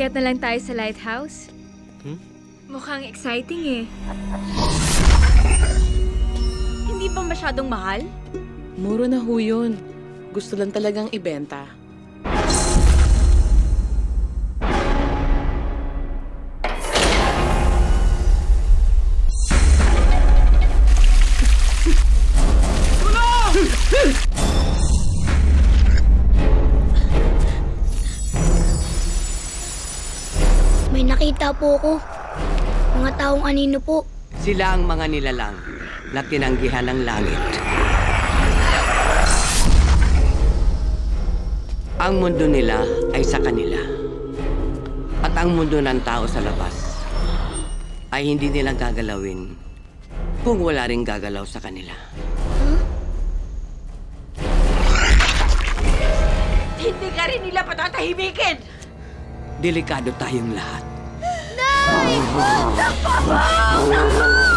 Akyat na lang tayo sa lighthouse. Mukhang exciting eh. Hindi ba masyadong mahal? Muro na ho yun. Gusto lang talagang ibenta. May nakita po ko. Mga taong anino po. Sila ang mga nilalang na tinanggihan ng langit. Ang mundo nila ay sa kanila. At ang mundo ng tao sa labas ay hindi nila gagalawin kung wala ring gagalaw sa kanila. Hindi ka rin nila patatahimikin! Delikado tayong lahat. Nay! Napabaw!